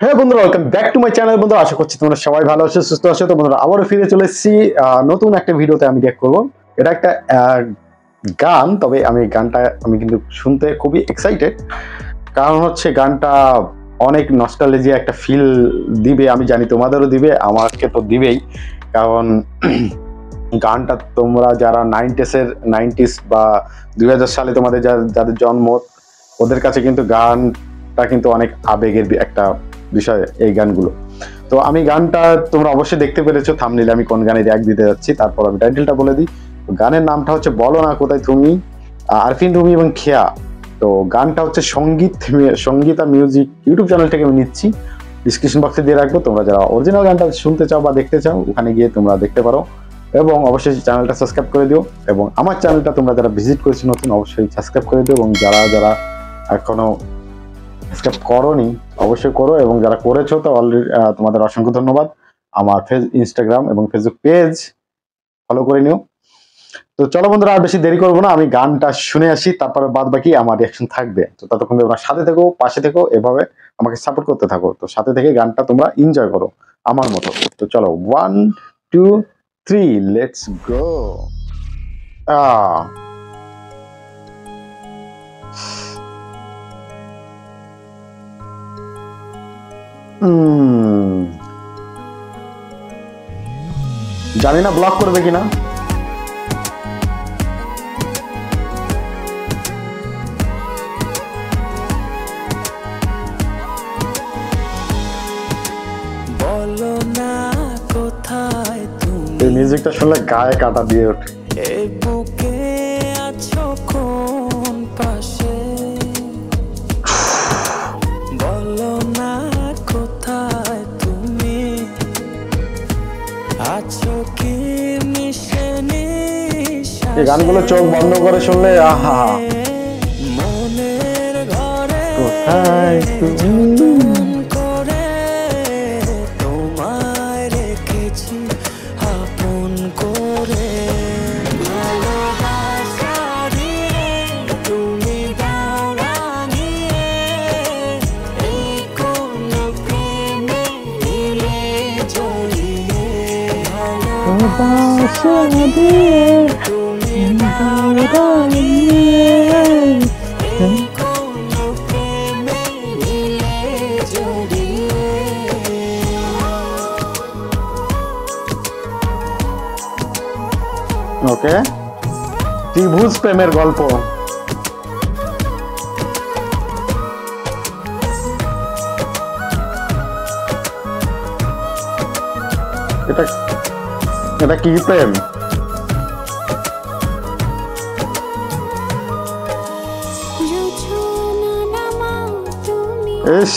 হ্যাঁ বন্ধুরা, welcome back to my channel. বন্ধুরা, আশা করছি তোমরা সবাই ভালো আছো, সুস্থ আছো। তো বন্ধুরা, আবারও ফিরে চলে এসেছি নতুন একটা ভিডিওতে। আমি রিঅ্যাক্ট করবো। এটা একটা গান, তবে আমি কিন্তু শুনতে খুবই এক্সাইটেড। কারণ হচ্ছে গানটা অনেক নস্টালজিয়া একটা ফিল দিবে। আমি জানি তোমাদেরও দিবে, আমাকে তো দিবেই। কারণ গানটা তোমরা যারা নাইনটিস বা 2000 সালে তোমাদের যাদের জন্ম, ওদের কাছে কিন্তু গানটা কিন্তু অনেক আবেগের একটা বিষয় এই গানগুলো। তো আমি গানটা তোমরা অবশ্যই দেখতে পেরেছো থাম্বনেইলে আমি কোন গানে রিঅ্যাক্ট দিতে যাচ্ছি। তারপর আমি টাইটেলটা বলে দিই। গানের নামটা হচ্ছে বলো না কোথায় তুমি, আরফিন রুমি এবং খেয়া। তো গানটা হচ্ছে সঙ্গীতা মিউজিক ইউটিউব চ্যানেল থেকে আমি নিচ্ছি। ডিসক্রিপশন বক্সে দিয়ে রাখবো। তোমরা যারা অরিজিনাল গানটা শুনতে চাও বা দেখতে চাও, ওখানে গিয়ে তোমরা দেখতে পারো। এবং অবশ্যই চ্যানেলটা সাবস্ক্রাইব করে দিও। এবং আমার চ্যানেলটা তোমরা যারা ভিজিট করেছো নতুন, অবশ্যই সাবস্ক্রাইব করে দিও। এবং যারা এখনো সাবস্ক্রাইব করোনি, অবশ্যই করো। এবং যারা করেছো তো অলরেডি, তোমাদের অসংখ্য ধন্যবাদ। আমার ইনস্টাগ্রাম এবং ফেসবুক পেজ ফলো করে নিও। তো চলো বন্ধুরা, আর বেশি দেরি করবো না, আমি গানটা শুনে আসি, তারপরে বাদ বাকি আমার রিঅ্যাকশন থাকবে। তো ততক্ষণ তোমরা সাথে থেকো, পাশে থেকো, এভাবে আমাকে সাপোর্ট করতে থাকো। তো সাথে থেকে গানটা তোমরা এনজয় করো আমার মতো। তো চলো, 1 2 3 লেটস গো। জানি না ব্লক করবে কিনা। বলো না কোথায় তুমি, এই মিউজিকটা শুনলে গায়ে কাটা দিয়ে ওঠে। এই বুকে আছো কোন পাশে, বলো না কোথায় তুমি, আছো কি মিশে নিঃশ্বাসে। এই গানগুলো চোখ বন্ধ করে শুনলে আহা, মনের ঘরে কোথায় তুমি। যতন করে তোমায় রেখেছি আপন করে, ভালোবাসা দিয়ে তুমি দাও রাঙিয়ে, এই কোন প্রেমে দিলে জড়িয়ে, ভালোবাসা দিয়ে তুমি দাও রাঙিয়ে, এই কোন প্রেমে দিলে জড়িয়ে। ওকে, ত্রিভুজ প্রেমের গল্প। এটা এটা কি প্রেম? ইস,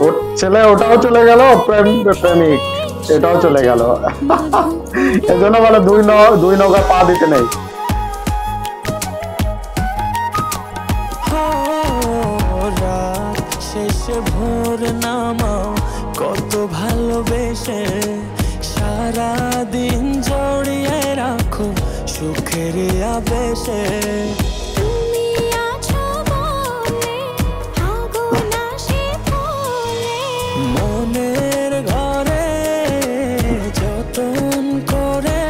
ওর ছেলে ওটাও চলে গেল, প্রেমিক এটাও চলে গেল। এজন্য বলে দুই নৌকা পা দিতে নেই। রাত শেষে ভোর নামাও কত ভালোবেসে, সারাদিন জড়িয়ে রাখো সুখের আবেশে, মনের ঘরে যতন করে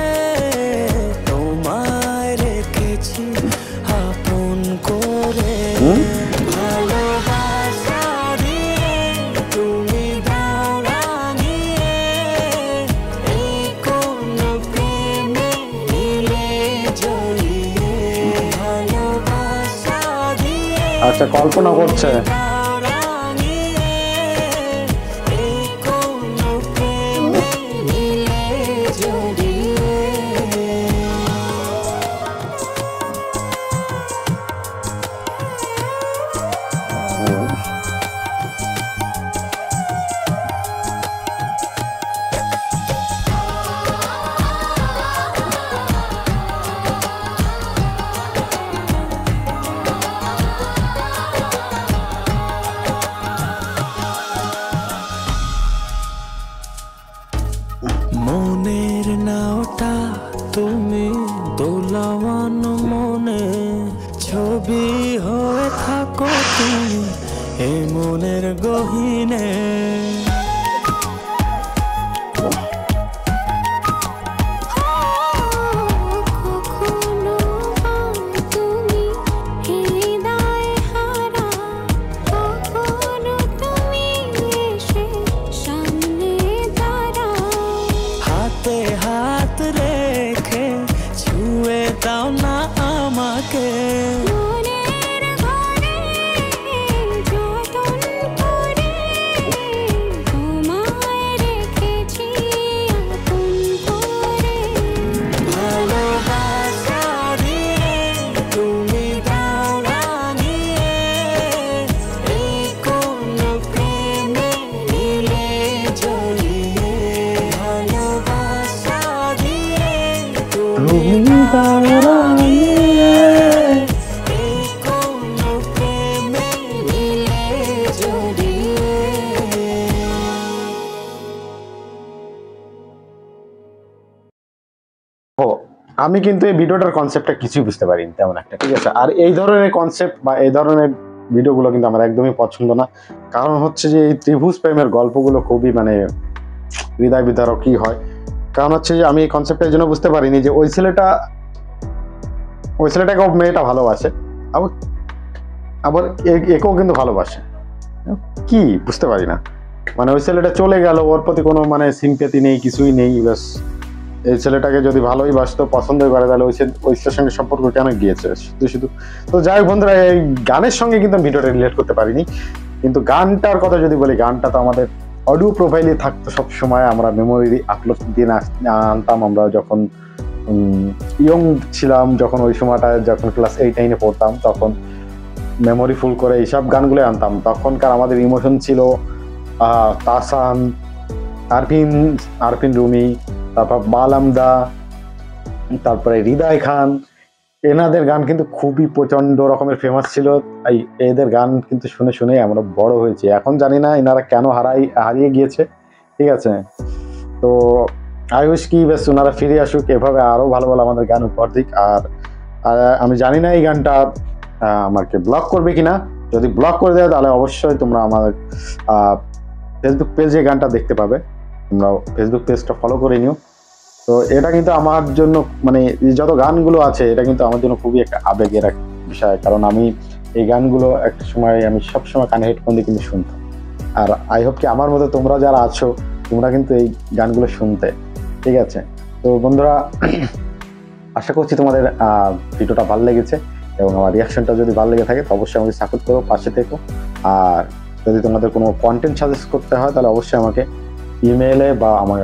তোমায় রেখেছি আপন করে, ভালোবাসা দিয়ে তুমি দাও রাঙিয়ে, এই কোন প্রেমে দিলে জড়িয়ে, ভালোবাসা দিয়ে আচ্ছা, কল্পনা করছে। মনের নাওটা তুমি দোলাওয়ান মনে, ছবি হয়ে থাকো তুমি এ মনের গহীনে। কখনো তুমি হৃদয় হারা, কখনো তুমি এসে সামনে দাঁড়াও। হাতে হাত রেখে ছুঁয়ে দাও না আমাকে, মনের ঘরে যতন করে তোমায় রেখেছি আপন করে। ভালোবাসা দিয়ে তুমি দাও রাঙিয়ে, এই কোন প্রেমে নিলে জড়িয়ে। ভালোবাসা দিয়ে তুমি দাও রাঙিয়ে, এই কোন প্রেমে নিলে জড়িয়ে। ও, আমি কিন্তু এই ভিডিওটার কনসেপ্টটা কিছুই বুঝতে পারিনি তেমন একটা, ঠিক আছে। আর এই ধরনের কনসেপ্ট বা এই ধরনের ভিডিওগুলো কিন্তু আমার একদমই পছন্দ না। কারণ হচ্ছে যে এই ত্রিভুজ প্রেমের গল্পগুলো খুবই মানে হৃদয় বিদারকই হয়। কারণ হচ্ছে যে আমি এই কনসেপ্টের জন্য বুঝতে পারিনি যে ওই ছেলেটাকে মেয়েটা ভালোবাসে, আবার আবার একেও কিন্তু ভালোবাসে। কি বুঝতে পারি না, মানে ওই ছেলেটা চলে গেল, ওর প্রতি কোনো মানে সিম্প্যাথি নেই, কিছুই নেই। ব্যাস এই ছেলেটাকে যদি ভালোই বাসতো, পছন্দই করে, তাহলে ওই ছেলের সঙ্গে সম্পর্ক কেন গিয়েছে শুধু শুধু। তো যাই হোক বন্ধুরা, এই গানের সঙ্গে কিন্তু ভিডিওটা রিলেট করতে পারিনি। কিন্তু গানটার কথা যদি বলি, গানটা তো আমাদের অডিও প্রোফাইলে থাকতো সব সময়, আমরা মেমোরি আপলোড দিয়ে আনতাম আমরা যখন ইয়ং ছিলাম, যখন ওই সময়টা যখন ক্লাস 8-9-এ পড়তাম, তখন মেমোরি ফুল করে এইসব গানগুলো আনতাম। তখনকার আমাদের ইমোশন ছিল তাসান, আরফিন রুমি, তারপর বালামদা, তারপরে হৃদয় খান। এনাদের গান কিন্তু খুবই প্রচন্ড রকমের ফেমাস ছিল। এই এদের গান কিন্তু শুনে শুনেই আমরা বড় হয়েছি। এখন জানি না এনারা কেন হারিয়ে গিয়েছে, ঠিক আছে। তো আই উইশ কি বেশ ওনারা ফিরে আসুক, এভাবে আরো ভালো ভালো আমাদের গান উপহার দিক। আর আমি জানি না এই গানটা আমাকে ব্লক করবে কিনা। যদি ব্লক করে দেয় তাহলে অবশ্যই তোমরা আমার ফেসবুক পেজে গানটা দেখতে পাবে। তোমরা ফেসবুক পেজটা ফলো করে নিও। তো এটা কিন্তু আমার জন্য মানে যত গানগুলো আছে, এটা কিন্তু আমার জন্য খুবই একটা আবেগের এক বিষয়। কারণ আমি এই গানগুলো একটা সময় আমি সবসময় কানে হেডফোন দিয়ে কিন্তু শুনতাম। আর আই হোপ কি আমার মতো তোমরা যারা আছো, তোমরা কিন্তু এই গানগুলো শুনতে, ঠিক আছে। তো বন্ধুরা, আশা করছি তোমাদের ভিডিওটা ভালো লেগেছে, এবং আমার রিয়াকশনটা যদি ভালো লেগে থাকে তো অবশ্যই আমাকে সাপোর্ট করো, পাশে থেকো। আর যদি তোমাদের কোনো কন্টেন্ট সাজেস্ট করতে হয় তাহলে অবশ্যই আমাকে ইমেইলে বা আমার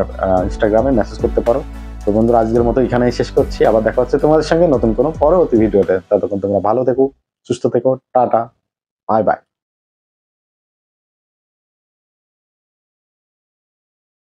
ইনস্টাগ্রামে মেসেজ করতে পারো। তো বন্ধুরা, আজকের মতো এখানেই শেষ করছি। আবার দেখা হচ্ছে তোমাদের সঙ্গে নতুন কোনো পরবর্তী ভিডিওতে। ততক্ষণ তোমরা ভালো থেকো, সুস্থ থেকো, টাটা, বাই বাই।